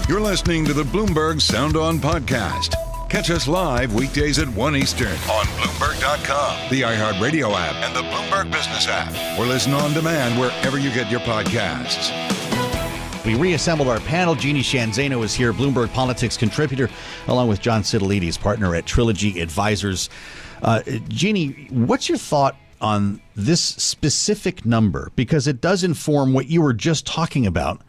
You're listening to the Bloomberg Sound On podcast. Catch us live weekdays at 1 Eastern on Bloomberg.com, the iHeartRadio app, and the Bloomberg Business app. Or listen on demand wherever you get your podcasts. We reassembled our panel. Jeanne Zaino is here, Bloomberg Politics contributor, along with John Sitilides, partner at Trilogy Advisors. Jeanne, what's your thought on this specific number? Because it does inform what you were just talking about.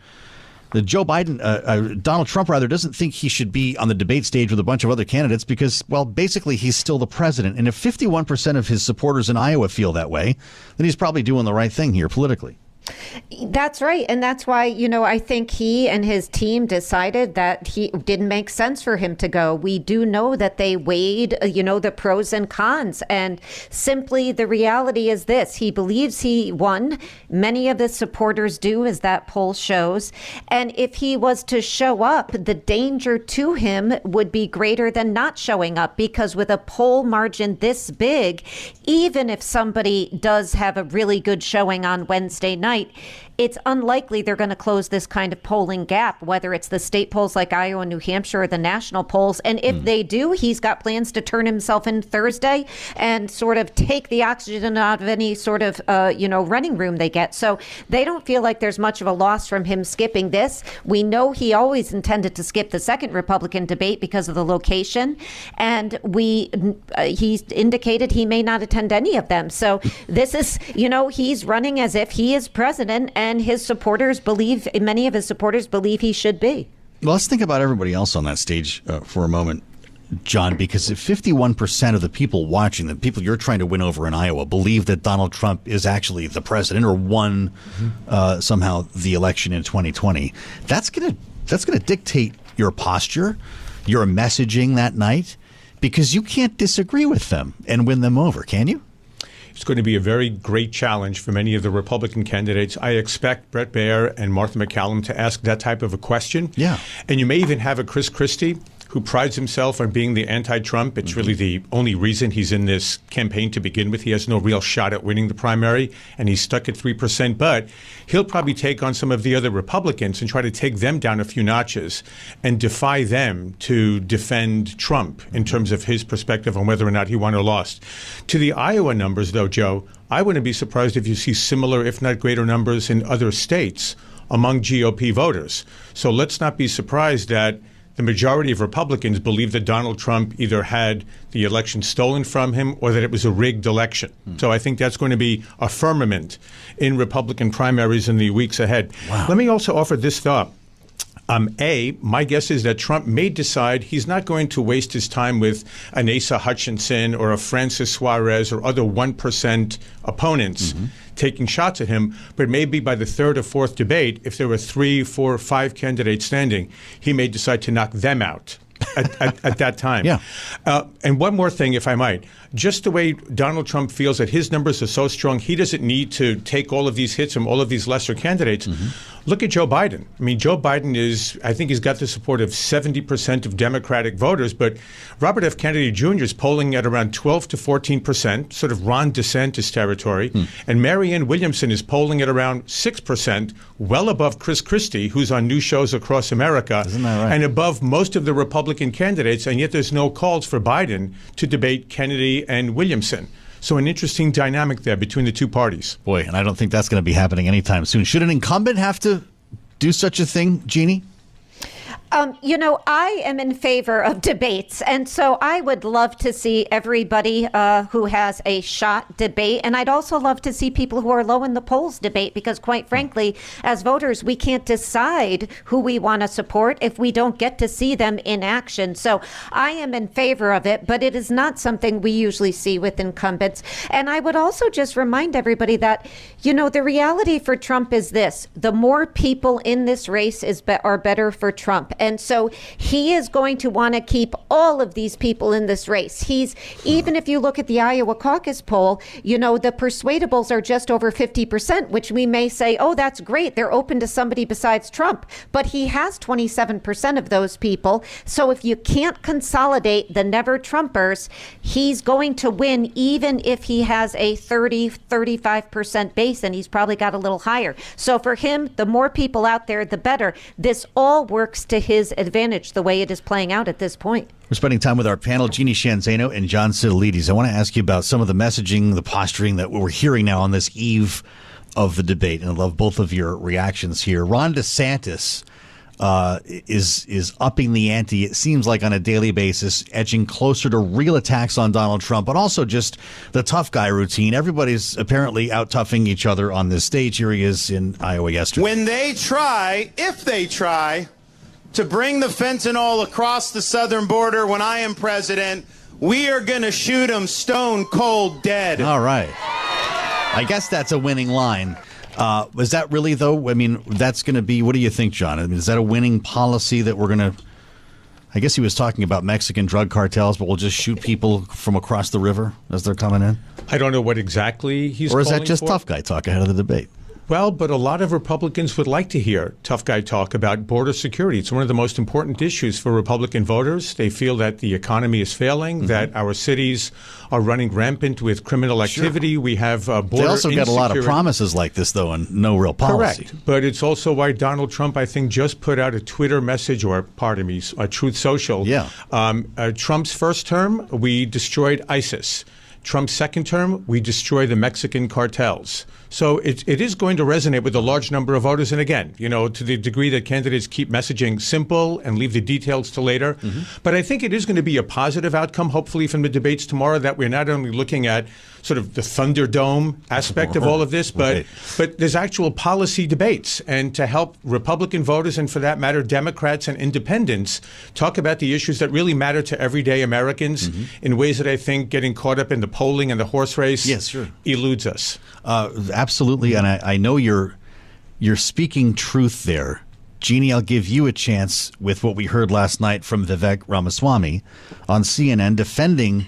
The Donald Trump doesn't think he should be on the debate stage with a bunch of other candidates because, well, basically he's still the president. And if 51% of his supporters in Iowa feel that way, then he's probably doing the right thing here politically. That's right. And that's why, I think he and his team decided that he didn't make sense for him to go. We do know that they weighed, the pros and cons. And simply the reality is this. He believes he won. Many of his supporters do, as that poll shows. And if he was to show up, the danger to him would be greater than not showing up, because with a poll margin this big, even if somebody does have a really good showing on Wednesday night, it's unlikely they're going to close this kind of polling gap, whether it's the state polls like Iowa and New Hampshire or the national polls. And if they do, he's got plans to turn himself in Thursday and sort of take the oxygen out of any sort of, running room they get. So they don't feel like there's much of a loss from him skipping this. We know he always intended to skip the second Republican debate because of the location. And he's indicated he may not attend any of them. So this is, he's running as if he is president, and many of his supporters believe he should be. Well, let's think about everybody else on that stage for a moment, John, because if 51% of the people watching, the people you're trying to win over in Iowa, believe that Donald Trump is actually the president or won somehow the election in 2020, that's going to dictate your posture, your messaging that night, because you can't disagree with them and win them over, can you? It's going to be a very great challenge for many of the Republican candidates. I expect Bret Baier and Martha MacCallum to ask that type of a question. Yeah. And you may even have a Chris Christie who prides himself on being the anti-Trump. It's really the only reason he's in this campaign to begin with. He has no real shot at winning the primary, and he's stuck at 3%. But he'll probably take on some of the other Republicans and try to take them down a few notches and defy them to defend Trump in terms of his perspective on whether or not he won or lost. To the Iowa numbers, though, Joe, I wouldn't be surprised if you see similar, if not greater numbers in other states among GOP voters. So let's not be surprised that the majority of Republicans believe that Donald Trump either had the election stolen from him or that it was a rigged election. So I think that's going to be a firmament in Republican primaries in the weeks ahead. Wow. Let me also offer this thought. My guess is that Trump may decide he's not going to waste his time with an Asa Hutchinson or a Francis Suarez or other 1% opponents taking shots at him, but maybe by the third or fourth debate, if there were 3, 4, 5 candidates standing, he may decide to knock them out at that time. Yeah. And one more thing, if I might. Just the way Donald Trump feels that his numbers are so strong, he doesn't need to take all of these hits from all of these lesser candidates. Look at Joe Biden. I mean, Joe Biden I think he's got the support of 70% of Democratic voters, but Robert F. Kennedy Jr. is polling at around 12 to 14%, sort of Ron DeSantis territory. And Marianne Williamson is polling at around 6%, well above Chris Christie, who's on news shows across America, Isn't that right? and above most of the Republican candidates, and yet there's no calls for Biden to debate Kennedy and Williamson. So an interesting dynamic there between the two parties. Boy, and I don't think that's going to be happening anytime soon. Should an incumbent have to do such a thing, Jeanne? I am in favor of debates. And so I would love to see everybody who has a shot debate. And I'd also love to see people who are low in the polls debate, because quite frankly, as voters, we can't decide who we want to support if we don't get to see them in action. So I am in favor of it, but it is not something we usually see with incumbents. And I would also just remind everybody that, the reality for Trump is this: the more people in this race are better for Trump. And so he is going to want to keep all of these people in this race. Even if you look at the Iowa caucus poll, the persuadables are just over 50%, which we may say, oh, that's great, they're open to somebody besides Trump. But he has 27% of those people. So if you can't consolidate the never Trumpers, he's going to win, even if he has a 35% base, and he's probably got a little higher. So for him, the more people out there, the better. This all works to his his advantage the way it is playing out at this point. We're spending time with our panel, Jeanne Zaino and John Sitilides. I want to ask you about some of the messaging, the posturing that we're hearing now on this eve of the debate, and I love both of your reactions here. Ron DeSantis is upping the ante, it seems like, on a daily basis, edging closer to real attacks on Donald Trump, but also just the tough guy routine. Everybody's apparently out-toughing each other on this stage. Here he is in Iowa yesterday. When they try, if they try, to bring the fentanyl across the southern border when I am president, we are going to shoot them stone cold dead. All right. I guess that's a winning line. Is that really, though? I mean, that's going to be, what do you think, John? I mean, is that a winning policy that we're going to, I guess he was talking about Mexican drug cartels, but we'll just shoot people from across the river as they're coming in? I don't know what exactly he's Or is calling that just for. tough guy talk ahead of the debate? Well, but a lot of Republicans would like to hear tough guy talk about border security. It's one of the most important issues for Republican voters. They feel that the economy is failing, that our cities are running rampant with criminal activity. Sure. We have border They also get a lot of insecurity. promises like this, though, and no real policy. Correct. But it's also why Donald Trump, I think, just put out a Twitter message, or pardon me, a Truth Social. Yeah. Trump's first term, we destroyed ISIS. Trump's second term, we destroy the Mexican cartels. So it is going to resonate with a large number of voters. And again, to the degree that candidates keep messaging simple and leave the details to later. But I think it is going to be a positive outcome, hopefully, from the debates tomorrow, that we're not only looking at sort of the Thunderdome aspect of all of this, but there's actual policy debates. And to help Republican voters, and for that matter, Democrats and independents, talk about the issues that really matter to everyday Americans in ways that I think getting caught up in the polling and the horse race eludes us. Absolutely, and I know you're speaking truth there. Jeanne, I'll give you a chance with what we heard last night from Vivek Ramaswamy on CNN defending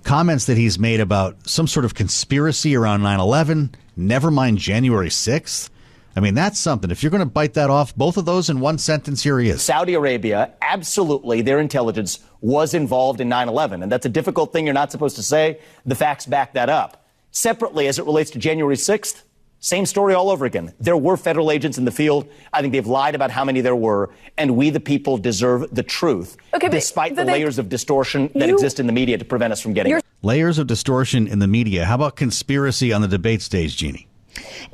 comments that he's made about some sort of conspiracy around 9/11, never mind January 6th. I mean, that's something. If you're going to bite that off, both of those in one sentence, here he is. Saudi Arabia, absolutely, their intelligence was involved in 9/11. And that's a difficult thing you're not supposed to say. The facts back that up. Separately, as it relates to January 6th, same story all over again. There were federal agents in the field. I think they've lied about how many there were. And we, the people, deserve the truth, despite the layers of distortion that exist in the media to prevent us from getting it. Layers of distortion in the media. How about conspiracy on the debate stage, Jeanne?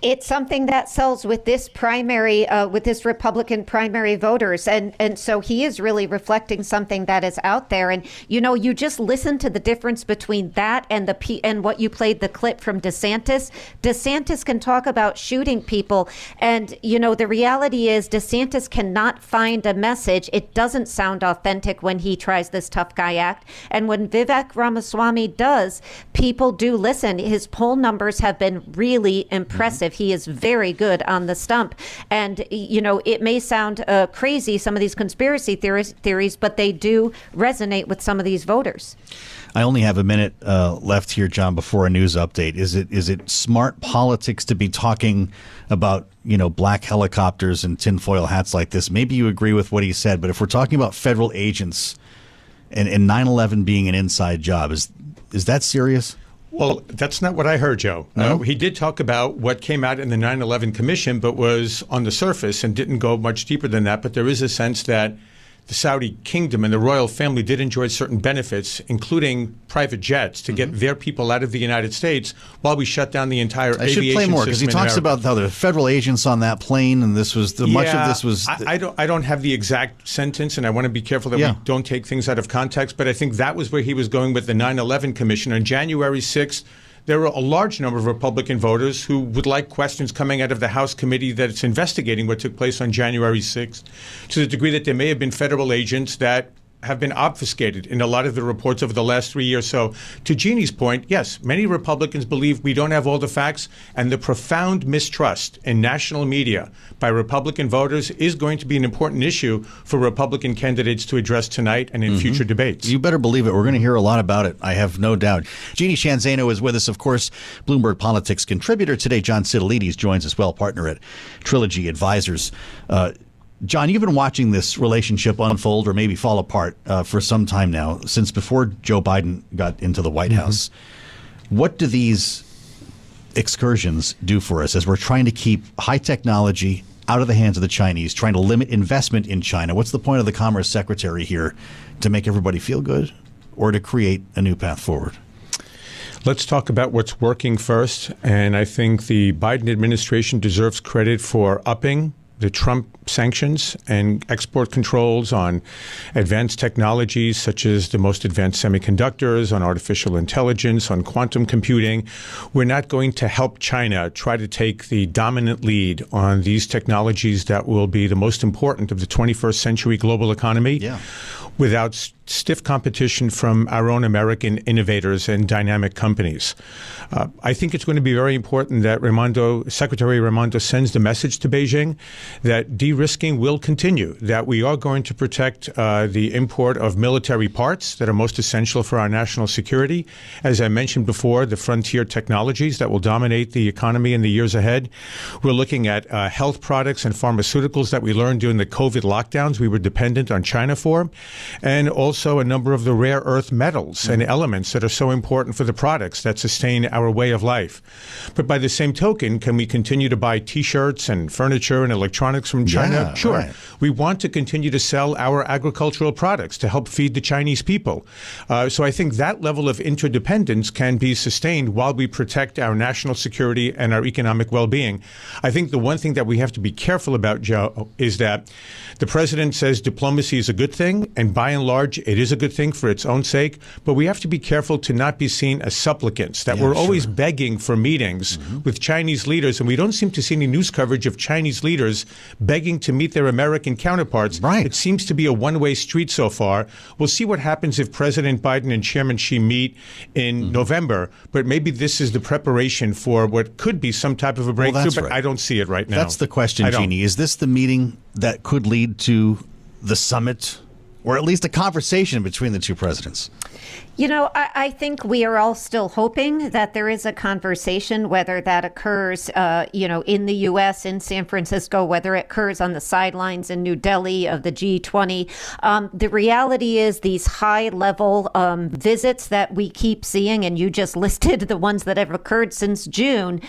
It's something that sells with this primary, with this Republican primary voters. And so he is really reflecting something that is out there. And, you just listen to the difference between that and and what you played the clip from DeSantis. DeSantis can talk about shooting people. And, the reality is DeSantis cannot find a message. It doesn't sound authentic when he tries this tough guy act. And when Vivek Ramaswamy does, people do listen. His poll numbers have been really impressive. He is very good on the stump. And, it may sound crazy, some of these conspiracy theories, but they do resonate with some of these voters. I only have a minute left here, John, before a news update. Is it smart politics to be talking about, black helicopters and tinfoil hats like this? Maybe you agree with what he said, but if we're talking about federal agents and 9/11 being an inside job, is that serious? Well, that's not what I heard, Joe. No? He did talk about what came out in the 9/11 Commission, but was on the surface and didn't go much deeper than that. But there is a sense that the Saudi kingdom and the royal family did enjoy certain benefits, including private jets, to get their people out of the United States while we shut down the entire aviation system. I should play more because he talks about how the federal agents on that plane, and this was much of this was. I don't have the exact sentence, and I want to be careful that we don't take things out of context. But I think that was where he was going with the 9/11 Commission on January 6th. There were a large number of Republican voters who would like questions coming out of the House committee that's investigating what took place on January 6th, to the degree that there may have been federal agents that have been obfuscated in a lot of the reports over the last 3 years. So to Jeanne's point, yes, many Republicans believe we don't have all the facts, and the profound mistrust in national media by Republican voters is going to be an important issue for Republican candidates to address tonight and in future debates. You better believe it. We're going to hear a lot about it. I have no doubt. Jeanne Zaino is with us, of course, Bloomberg Politics contributor. Today, John Sitilides joins us, well, partner at Trilogy Advisors. John, you've been watching this relationship unfold or maybe fall apart for some time now, since before Joe Biden got into the White House. What do these excursions do for us as we're trying to keep high technology out of the hands of the Chinese, trying to limit investment in China. What's the point of the Commerce Secretary here? To make everybody feel good or to create a new path forward? Let's talk about what's working first. And I think the Biden administration deserves credit for upping the Trump sanctions and export controls on advanced technologies such as the most advanced semiconductors, on artificial intelligence, on quantum computing. We're not going to help China try to take the dominant lead on these technologies that will be the most important of the 21st century global economy without stiff competition from our own American innovators and dynamic companies. I think it's going to be very important that Secretary Raimondo sends the message to Beijing that de-risking will continue, that we are going to protect the import of military parts that are most essential for our national security. As I mentioned before, the frontier technologies that will dominate the economy in the years ahead. We're looking at health products and pharmaceuticals that we learned during the COVID lockdowns we were dependent on China for, and also a number of the rare earth metals and elements that are so important for the products that sustain our way of life. But by the same token, can we continue to buy T-shirts and furniture and electronics from China? Yeah, sure. Right. We want to continue to sell our agricultural products to help feed the Chinese people. So I think that level of interdependence can be sustained while we protect our national security and our economic well-being. I think the one thing that we have to be careful about, Joe, is that the president says diplomacy is a good thing, and by and large, it is a good thing for its own sake, but we have to be careful to not be seen as supplicants, that we're always begging for meetings with Chinese leaders, and we don't seem to see any news coverage of Chinese leaders begging to meet their American counterparts. Right. It seems to be a one-way street so far. We'll see what happens if President Biden and Chairman Xi meet in November, but maybe this is the preparation for what could be some type of a breakthrough, but I don't see it right now. That's the question, Jeanne. Is this the meeting that could lead to the summit, or at least a conversation between the two presidents? You know, I think we are all still hoping that there is a conversation, whether that occurs, in the U.S., in San Francisco, whether it occurs on the sidelines in New Delhi of the G20. The reality is these high-level visits that we keep seeing, and you just listed the ones that have occurred since June,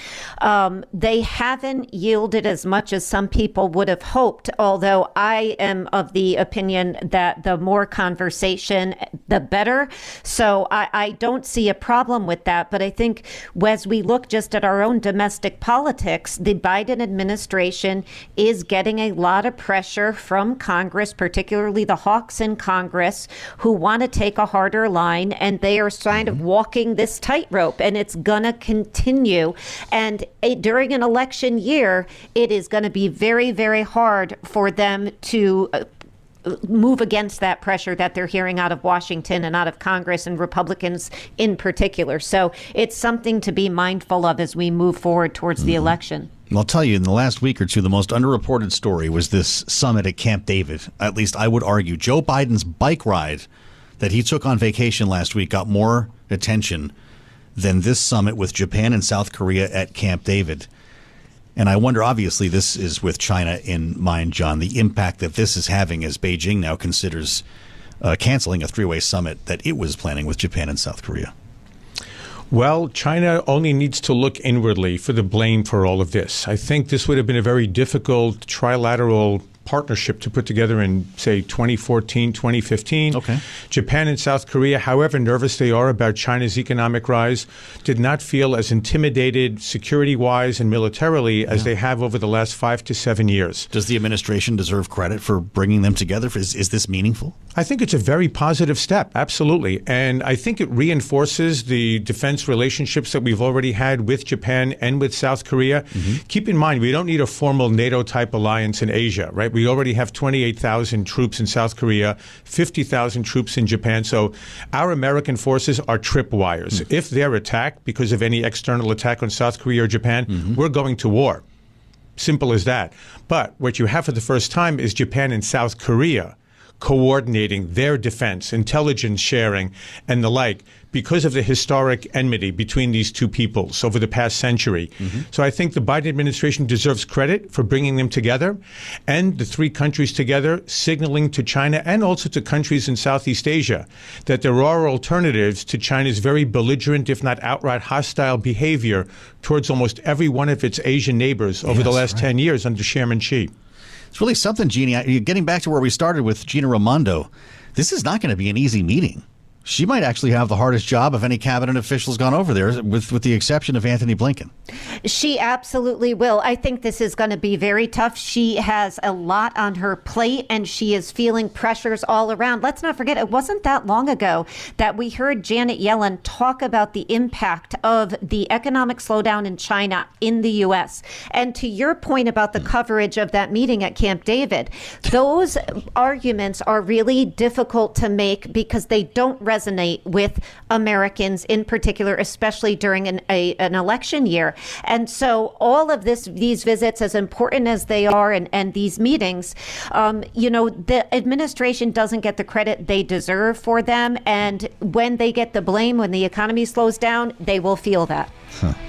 they haven't yielded as much as some people would have hoped, although I am of the opinion that the more conversation, the better. So I don't see a problem with that. But I think as we look just at our own domestic politics, the Biden administration is getting a lot of pressure from Congress, particularly the hawks in Congress, who want to take a harder line. And they are kind of walking this tightrope, and it's going to continue. And during an election year, it is going to be very, very hard for them to move against that pressure that they're hearing out of Washington and out of Congress and Republicans in particular. So it's something to be mindful of as we move forward towards the election. I'll tell you, in the last week or two, the most underreported story was this summit at Camp David. At least I would argue Joe Biden's bike ride that he took on vacation last week got more attention than this summit with Japan and South Korea at Camp David. And I wonder, obviously, this is with China in mind, John, the impact that this is having as Beijing now considers canceling a three-way summit that it was planning with Japan and South Korea. Well, China only needs to look inwardly for the blame for all of this. I think this would have been a very difficult trilateral partnership to put together in, say, 2014, 2015. Okay. Japan and South Korea, however nervous they are about China's economic rise, did not feel as intimidated security-wise and militarily as they have over the last 5 to 7 years. Does the administration deserve credit for bringing them together? Is this meaningful? I think it's a very positive step, absolutely. And I think it reinforces the defense relationships that we've already had with Japan and with South Korea. Keep in mind, we don't need a formal NATO-type alliance in Asia, right? We already have 28,000 troops in South Korea, 50,000 troops in Japan. So our American forces are tripwires. If they're attacked because of any external attack on South Korea or Japan, we're going to war. Simple as that. But what you have for the first time is Japan and South Korea coordinating their defense, intelligence sharing, and the like, because of the historic enmity between these two peoples over the past century. So I think the Biden administration deserves credit for bringing them together, and the three countries together signaling to China and also to countries in Southeast Asia that there are alternatives to China's very belligerent, if not outright hostile behavior towards almost every one of its Asian neighbors over the last 10 years under Chairman Xi. It's really something, Jeanne. Getting back to where we started with Gina Raimondo, this is not going to be an easy meeting. She might actually have the hardest job of any cabinet official's gone over there, with the exception of Anthony Blinken. She absolutely will. I think this is going to be very tough. She has a lot on her plate, and she is feeling pressures all around. Let's not forget, it wasn't that long ago that we heard Janet Yellen talk about the impact of the economic slowdown in China in the U.S. And to your point about the coverage of that meeting at Camp David, those arguments are really difficult to make because they don't resonate with Americans in particular, especially during an election year. And so all of these visits, as important as they are, and these meetings, the administration doesn't get the credit they deserve for them. And when they get the blame, when the economy slows down, they will feel that.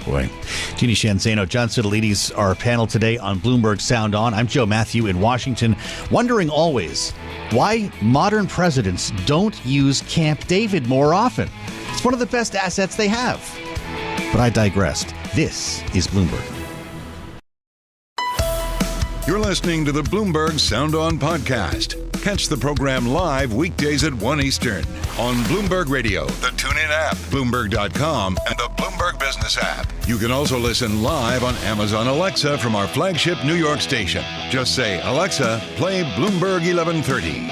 Boy. Jeanne Zaino, John Sitilides, our panel today on Bloomberg Sound On. I'm Joe Mathieu in Washington, wondering always why modern presidents don't use Camp David more often. It's one of the best assets they have. But I digressed. This is Bloomberg. You're listening to the Bloomberg Sound On podcast. Catch the program live weekdays at 1 Eastern on Bloomberg Radio, the TuneIn app, Bloomberg.com, and the Bloomberg Business app. You can also listen live on Amazon Alexa from our flagship New York station. Just say, Alexa, play Bloomberg 1130.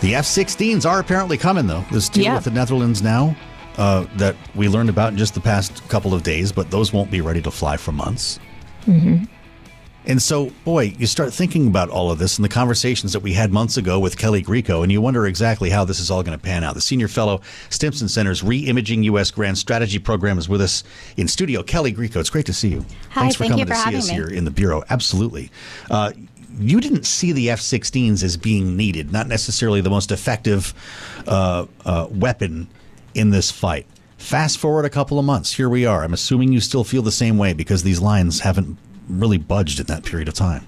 The F-16s are apparently coming, though. This deal with the Netherlands now that we learned about in just the past couple of days, but those won't be ready to fly for months. And so, boy, you start thinking about all of this and the conversations that we had months ago with Kelly Geico, and you wonder exactly how this is all going to pan out. The senior fellow, Stimson Center's Reimaging U.S. Grand Strategy Program, is with us in studio. Kelly Geico, it's great to see you. Hi, Thanks for coming to see us me. here in the Bureau. Absolutely. You didn't see the F-16s as being needed, not necessarily the most effective weapon in this fight. Fast forward a couple of months. Here we are. I'm assuming you still feel the same way because these lines haven't really budged in that period of time.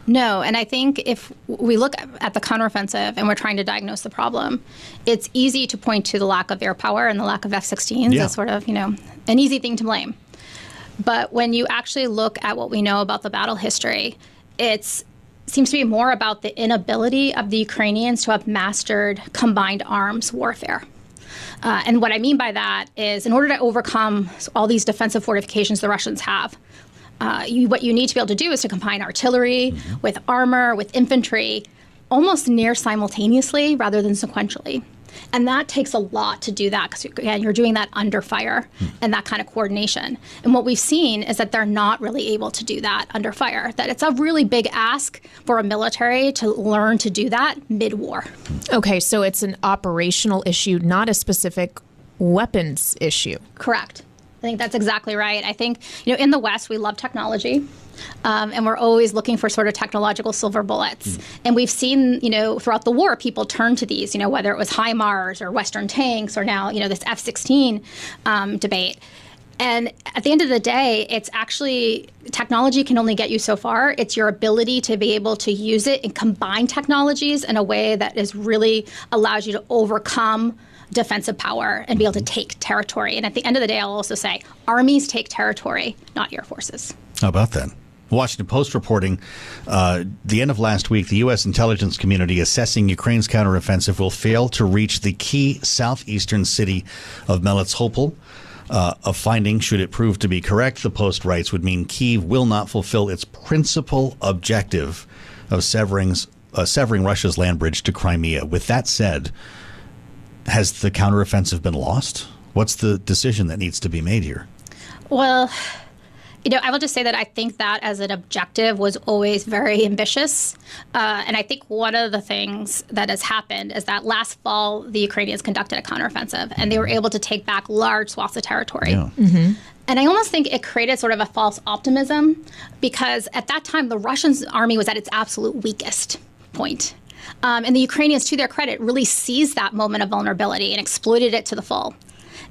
No, and I think if we look at the counteroffensive and we're trying to diagnose the problem, it's easy to point to the lack of air power and the lack of F-16s as sort of, an easy thing to blame. But when you actually look at what we know about the battle history, it seems to be more about the inability of the Ukrainians to have mastered combined arms warfare. And what I mean by that is in order to overcome all these defensive fortifications the Russians have, what you need to be able to do is to combine artillery with armor, with infantry, almost near simultaneously rather than sequentially. And that takes a lot to do that because, again, you're doing that under fire and that kind of coordination. And what we've seen is that they're not really able to do that under fire, that it's a really big ask for a military to learn to do that mid-war. Okay, so it's an operational issue, not a specific weapons issue. Correct. I think that's exactly right. I think, in the West, we love technology, and we're always looking for sort of technological silver bullets. And we've seen, throughout the war, people turn to these, whether it was HIMARS or Western tanks or now, this F-16 debate. And at the end of the day, it's actually technology can only get you so far. It's your ability to be able to use it and combine technologies in a way that is really allows you to overcome defensive power and be able to take territory. And at the end of the day, I'll also say armies take territory, not air forces. How about that? Washington Post reporting the end of last week, the U.S. intelligence community assessing Ukraine's counteroffensive will fail to reach the key southeastern city of Melitopol. A finding, should it prove to be correct, the Post writes, would mean Kyiv will not fulfill its principal objective of severing Russia's land bridge to Crimea. With that said, has the counteroffensive been lost? What's the decision that needs to be made here? Well, I will just say that I think that as an objective was always very ambitious. And I think one of the things that has happened is that last fall, the Ukrainians conducted a counteroffensive and they were able to take back large swaths of territory. Yeah. And I almost think it created sort of a false optimism because at that time, the Russian army was at its absolute weakest point. And the Ukrainians, to their credit, really seized that moment of vulnerability and exploited it to the full.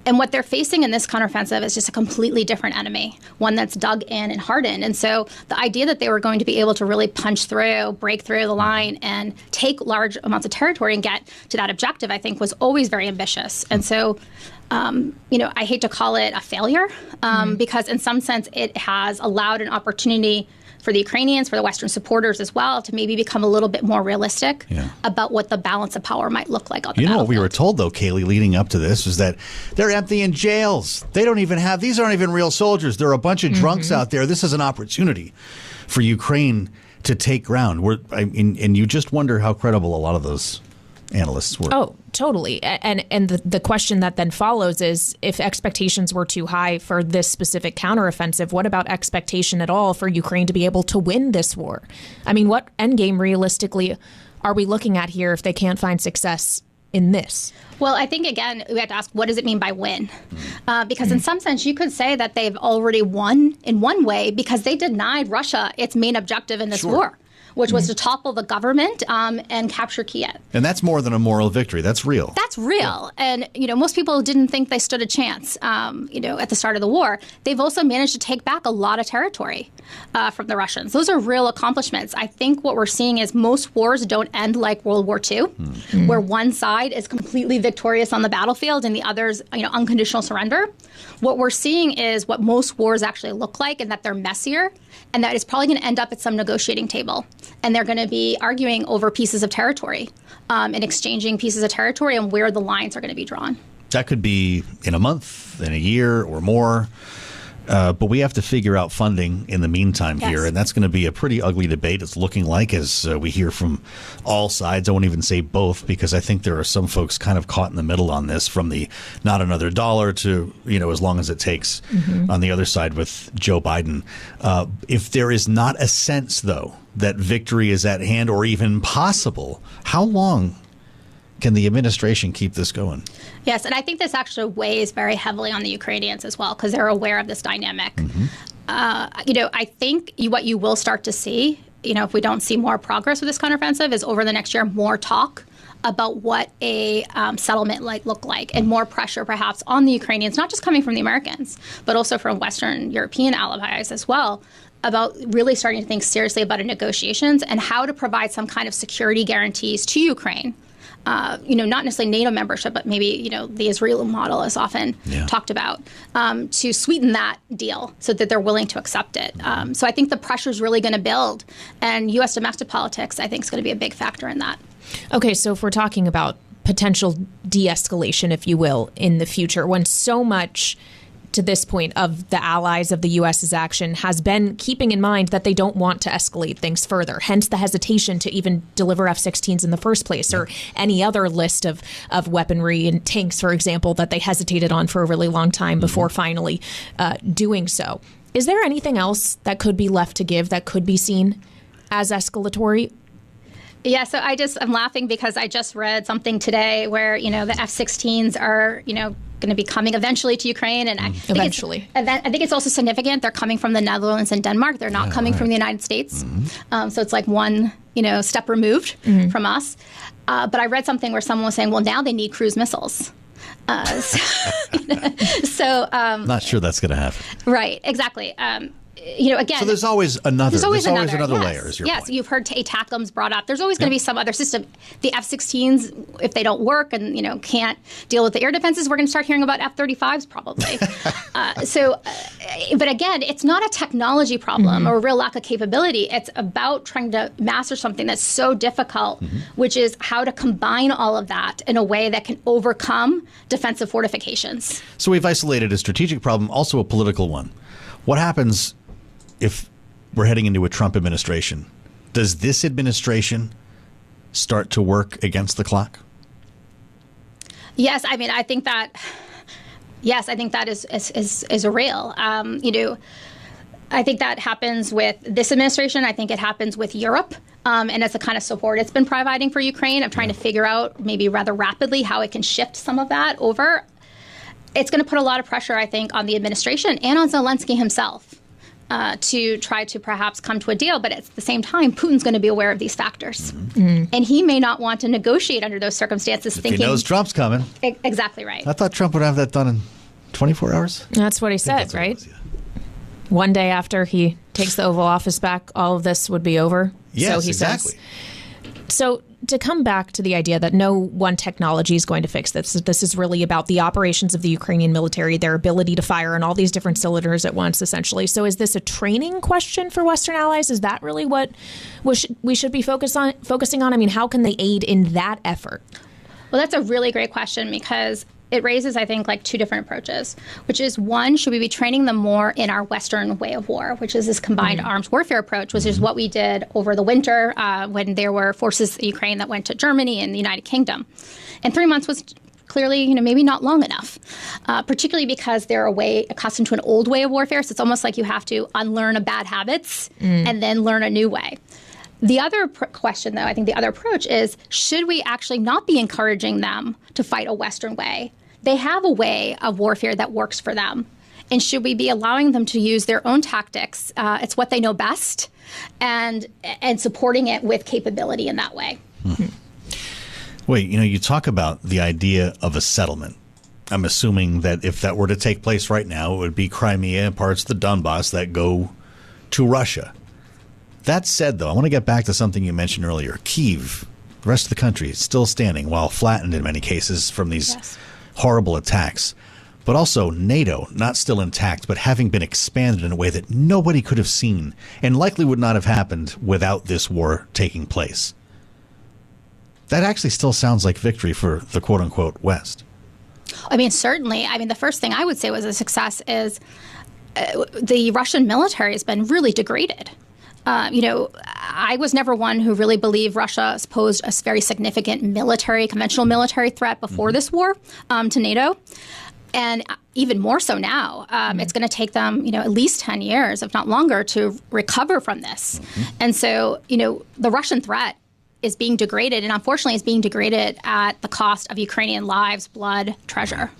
And what they're facing in this counteroffensive is just a completely different enemy, one that's dug in and hardened. And so the idea that they were going to be able to really punch through, break through the line, and take large amounts of territory and get to that objective, I think, was always very ambitious. And so, I hate to call it a failure because in some sense it has allowed an opportunity for the Ukrainians, for the Western supporters as well, to maybe become a little bit more realistic about what the balance of power might look like on the battlefield. What we were told, though, Kailey, leading up to this, was that they're emptying jails. They don't even have, these aren't even real soldiers. There are a bunch of drunks out there. This is an opportunity for Ukraine to take ground. And you just wonder how credible a lot of those analysts were. Oh, totally. And the question that then follows is, if expectations were too high for this specific counteroffensive, what about expectation at all for Ukraine to be able to win this war? I mean, what endgame realistically are we looking at here if they can't find success in this? Well, I think, again, we have to ask, what does it mean by win? Because in some sense, you could say that they've already won in one way because they denied Russia its main objective in this war, which was to topple the government and capture Kiev. And that's more than a moral victory. That's real. That's real. And, most people didn't think they stood a chance, at the start of the war. They've also managed to take back a lot of territory from the Russians. Those are real accomplishments. I think what we're seeing is most wars don't end like World War II, where one side is completely victorious on the battlefield and the other's, unconditional surrender. What we're seeing is what most wars actually look like, and that they're messier, and that it's probably going to end up at some negotiating table. And they're going to be arguing over pieces of territory and exchanging pieces of territory and where the lines are going to be drawn. That could be in a month, in a year, or more. But we have to figure out funding in the meantime here, and that's going to be a pretty ugly debate. It's looking like, as we hear from all sides. I won't even say both, because I think there are some folks kind of caught in the middle on this, from the not another dollar to, as long as it takes on the other side with Joe Biden. If there is not a sense, though, that victory is at hand or even possible, how long can the administration keep this going? Yes, and I think this actually weighs very heavily on the Ukrainians as well, because they're aware of this dynamic. I think what you will start to see, if we don't see more progress with this counteroffensive, is over the next year more talk about what a settlement might look like, and more pressure perhaps on the Ukrainians, not just coming from the Americans, but also from Western European allies as well, about really starting to think seriously about negotiations and how to provide some kind of security guarantees to Ukraine. Not necessarily NATO membership, but maybe, the Israeli model is often talked about, to sweeten that deal so that they're willing to accept it. So I think the pressure is really going to build, and U.S. domestic politics, I think, is going to be a big factor in that. Okay, so if we're talking about potential de-escalation, if you will, in the future, when so much to this point of the allies of the U.S.'s action has been keeping in mind that they don't want to escalate things further, hence the hesitation to even deliver F-16s in the first place, or any other list of weaponry and tanks, for example, that they hesitated on for a really long time before finally doing so. Is there anything else that could be left to give that could be seen as escalatory? Yeah, so I'm laughing because I just read something today where, the F-16s are, going to be coming eventually to Ukraine, and I think it's also significant. They're coming from the Netherlands and Denmark. They're not coming from the United States. So it's like one, step removed from us. But I read something where someone was saying, well, now they need cruise missiles. Not sure that's going to happen. Right, exactly. Again, so there's always another. There's always another yes. layer. Is your point. You've heard ATACMS brought up. There's always going to be some other system. The F-16s, if they don't work and can't deal with the air defenses, we're going to start hearing about F-35s probably. But again, it's not a technology problem or a real lack of capability. It's about trying to master something that's so difficult, which is how to combine all of that in a way that can overcome defensive fortifications. So we've isolated a strategic problem, also a political one. What happens if we're heading into a Trump administration? Does this administration start to work against the clock? Yes, I mean, I think that is real. I think that happens with this administration. I think it happens with Europe. And it's the kind of support it's been providing for Ukraine. I'm trying to figure out maybe rather rapidly how it can shift some of that over. It's going to put a lot of pressure, I think, on the administration and on Zelensky himself. to try to perhaps come to a deal. But at the same time, Putin's going to be aware of these factors. And he may not want to negotiate under those circumstances. If he knows Trump's coming. Exactly right. I thought Trump would have that done in 24 hours. That's what he said, right? One day after he takes the Oval Office back, all of this would be over. Yes, so he exactly. says. So to come back to the idea that no one technology is going to fix this, this is really about the operations of the Ukrainian military, their ability to fire on all these different cylinders at once, essentially. So is this a training question for Western allies? Is that really what we should be focusing on? I mean, how can they aid in that effort? Well, that's a really great question because it raises, I think, like two different approaches, which is one, should we be training them more in our Western way of war, which is this combined arms warfare approach, which is what we did over the winter when there were forces in Ukraine that went to Germany and the United Kingdom. And 3 months was clearly, maybe not long enough, particularly because they're accustomed to an old way of warfare. So it's almost like you have to unlearn bad habits and then learn a new way. The other question, though, I think the other approach is, should we actually not be encouraging them to fight a Western way? They have a way of warfare that works for them. And should we be allowing them to use their own tactics? It's what they know best, and supporting it with capability in that way. Wait, you talk about the idea of a settlement. I'm assuming that if that were to take place right now, it would be Crimea and parts of the Donbass that go to Russia. That said, though, I want to get back to something you mentioned earlier. Kyiv, the rest of the country, is still standing, while flattened in many cases from these horrible attacks. But also NATO, not still intact, but having been expanded in a way that nobody could have seen and likely would not have happened without this war taking place. That actually still sounds like victory for the quote-unquote West. I mean, certainly. I mean, the first thing I would say was a success is the Russian military has been really degraded. I was never one who really believed Russia posed a very significant conventional military threat before this war to NATO. And even more so now. It's going to take them, at least 10 years, if not longer, to recover from this. And so, the Russian threat is being degraded, and unfortunately is being degraded at the cost of Ukrainian lives, blood, treasure.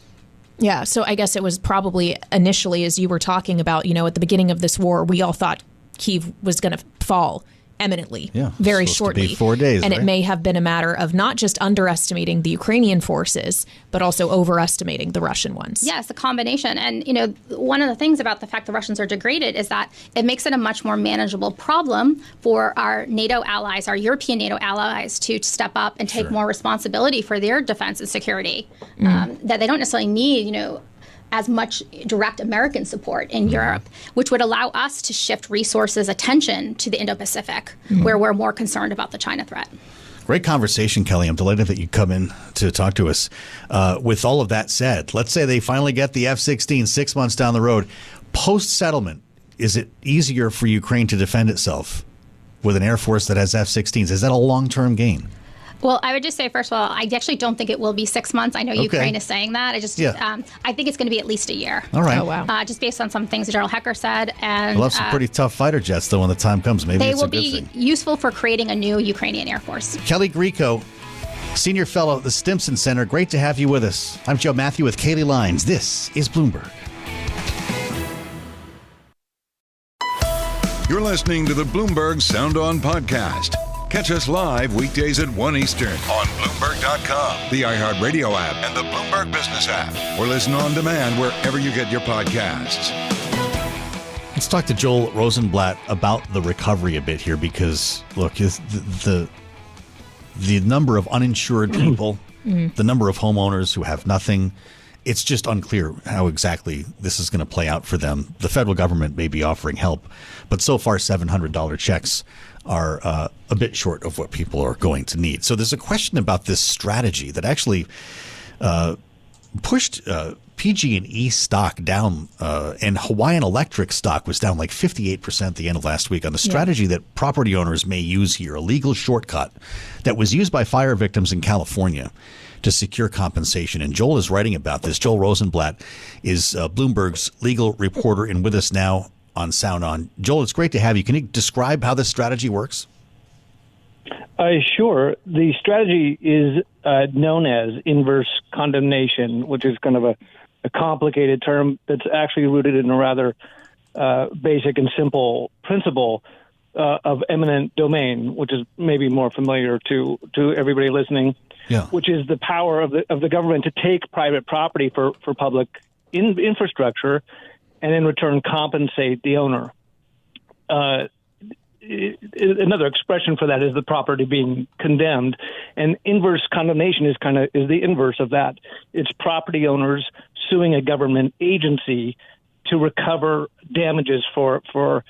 Yeah, so I guess it was probably initially, as you were talking about, at the beginning of this war, we all thought Kyiv was going to fall eminently, very shortly. To be 4 days, and right? It may have been a matter of not just underestimating the Ukrainian forces, but also overestimating the Russian ones. Yes, a combination. And, one of the things about the fact the Russians are degraded is that it makes it a much more manageable problem for our NATO allies, our European NATO allies, to step up and take more responsibility for their defense and security, that they don't necessarily need, as much direct American support in Europe, which would allow us to shift resources, attention to the Indo-Pacific, where we're more concerned about the China threat. Great conversation, Kelly. I'm delighted that you come in to talk to us. With all of that said, let's say they finally get the F-16 6 months down the road. Post-settlement, is it easier for Ukraine to defend itself with an Air Force that has F-16s? Is that a long-term gain? Well, I would just say, first of all, I actually don't think it will be 6 months. I know Ukraine is saying that. I think it's going to be at least a year. All right. Oh, wow. Just based on some things that General Hecker said. And we'll have some pretty tough fighter jets, though, when the time comes. Maybe it's a good thing. They will be useful for creating a new Ukrainian Air Force. Kelly Geico, Senior Fellow at the Stimson Center. Great to have you with us. I'm Joe Mathieu with Kailey Leinz. This is Bloomberg. You're listening to the Bloomberg Sound On podcast. Catch us live weekdays at 1 Eastern on Bloomberg.com, the iHeartRadio app, and the Bloomberg Business app. Or listen on demand wherever you get your podcasts. Let's talk to Joel Rosenblatt about the recovery a bit here because, look, the number of uninsured people, the number of homeowners who have nothing, it's just unclear how exactly this is going to play out for them. The federal government may be offering help, but so far $700 checks are a bit short of what people are going to need. So there's a question about this strategy that actually pushed PG&E stock down, and Hawaiian Electric stock was down like 58% at the end of last week on the strategy that property owners may use here, a legal shortcut that was used by fire victims in California to secure compensation. And Joel is writing about this. Joel Rosenblatt is Bloomberg's legal reporter and with us now on Sound On. Joel, it's great to have you. Can you describe how this strategy works? Sure. The strategy is known as inverse condemnation, which is kind of a complicated term that's actually rooted in a rather basic and simple principle of eminent domain, which is maybe more familiar to everybody listening, which is the power of the government to take private property for public infrastructure and in return compensate the owner. Another expression for that is the property being condemned, and inverse condemnation is the inverse of that. It's property owners suing a government agency to recover damages to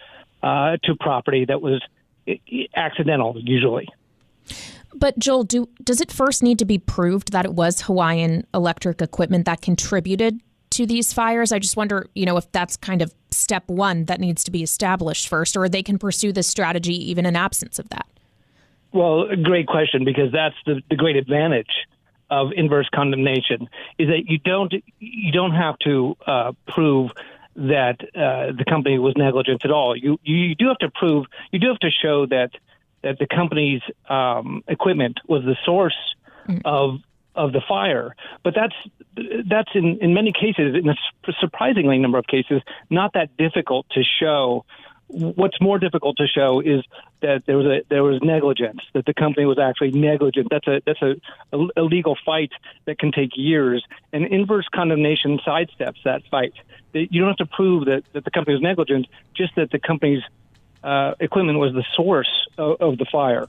property that was accidental, usually. But Joel, does it first need to be proved that it was Hawaiian Electric equipment that contributed to these fires? I just wonder, if that's kind of step one that needs to be established first, or they can pursue this strategy even in absence of that. Well, a great question, because that's the great advantage of inverse condemnation, is that you don't have to prove that the company was negligent at all. You do have to show that the company's equipment was the source of the fire. But that's in many cases, in a surprisingly number of cases, not that difficult to show. What's more difficult to show is that there was negligence, that the company was actually negligent. That's a legal fight that can take years, and inverse condemnation sidesteps that fight. You don't have to prove that the company was negligent, just that the company's equipment was the source of the fire.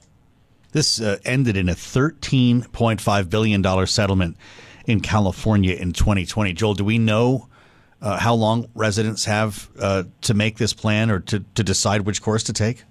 This ended in a $13.5 billion settlement in California in 2020. Joel, do we know how long residents have to make this plan or to decide which course to take?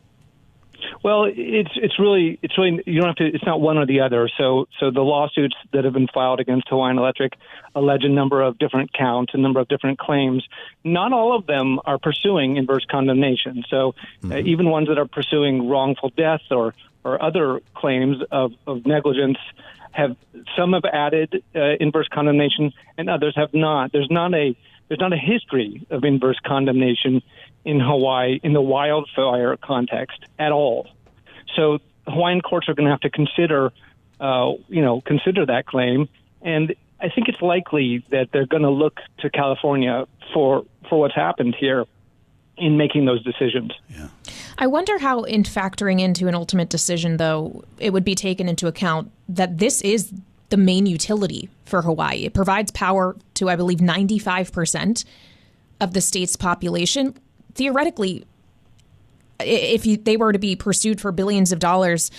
Well, it's really you don't have to. It's not one or the other. So the lawsuits that have been filed against Hawaiian Electric allege a number of different counts, a number of different claims. Not all of them are pursuing inverse condemnation. So even ones that are pursuing wrongful death or other claims of negligence some have added inverse condemnation and others have not. There's not a history of inverse condemnation in Hawaii in the wildfire context at all. So Hawaiian courts are going to have to consider that claim, and I think it's likely that they're going to look to California for what's happened here in making those decisions. Yeah. I wonder how, in factoring into an ultimate decision, though, it would be taken into account that this is the main utility for Hawaii. It provides power to, I believe, 95% of the state's population. Theoretically, if they were to be pursued for billions of dollars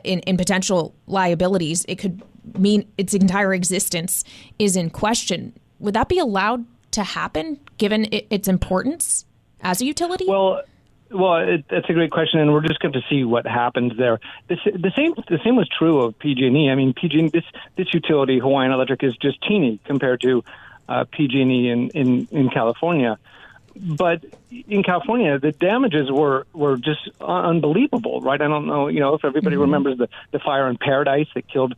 in potential liabilities, it could mean its entire existence is in question. Would that be allowed to happen, given its importance as a utility? Well, that's a great question, and we're just going to see what happens there. The same was true of PG&E. I mean, PG&E, this utility, Hawaiian Electric, is just teeny compared to PG&E in California. But in California, the damages were just unbelievable, right? I don't know, if everybody remembers the fire in Paradise that killed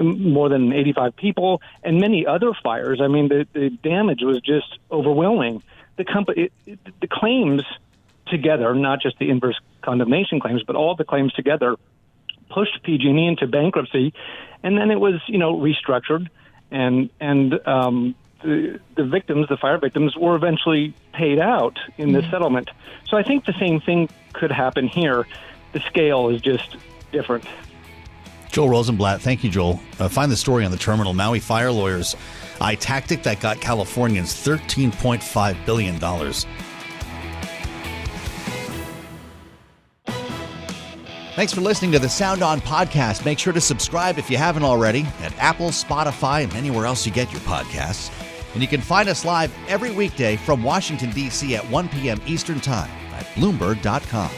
more than 85 people, and many other fires. I mean, the damage was just overwhelming. The claims together, not just the inverse condemnation claims, but all the claims together, pushed PG&E into bankruptcy, and then it was, restructured, and the victims, the fire victims, were eventually paid out in the settlement. So I think the same thing could happen here. The scale is just different. Joel Rosenblatt, thank you, Joel. Find the story on the Terminal. Maui fire lawyers, a tactic that got Californians $13.5 billion. Thanks for listening to the Sound On podcast. Make sure to subscribe if you haven't already at Apple, Spotify, and anywhere else you get your podcasts. And you can find us live every weekday from Washington, D.C. at 1 p.m. Eastern Time at Bloomberg.com.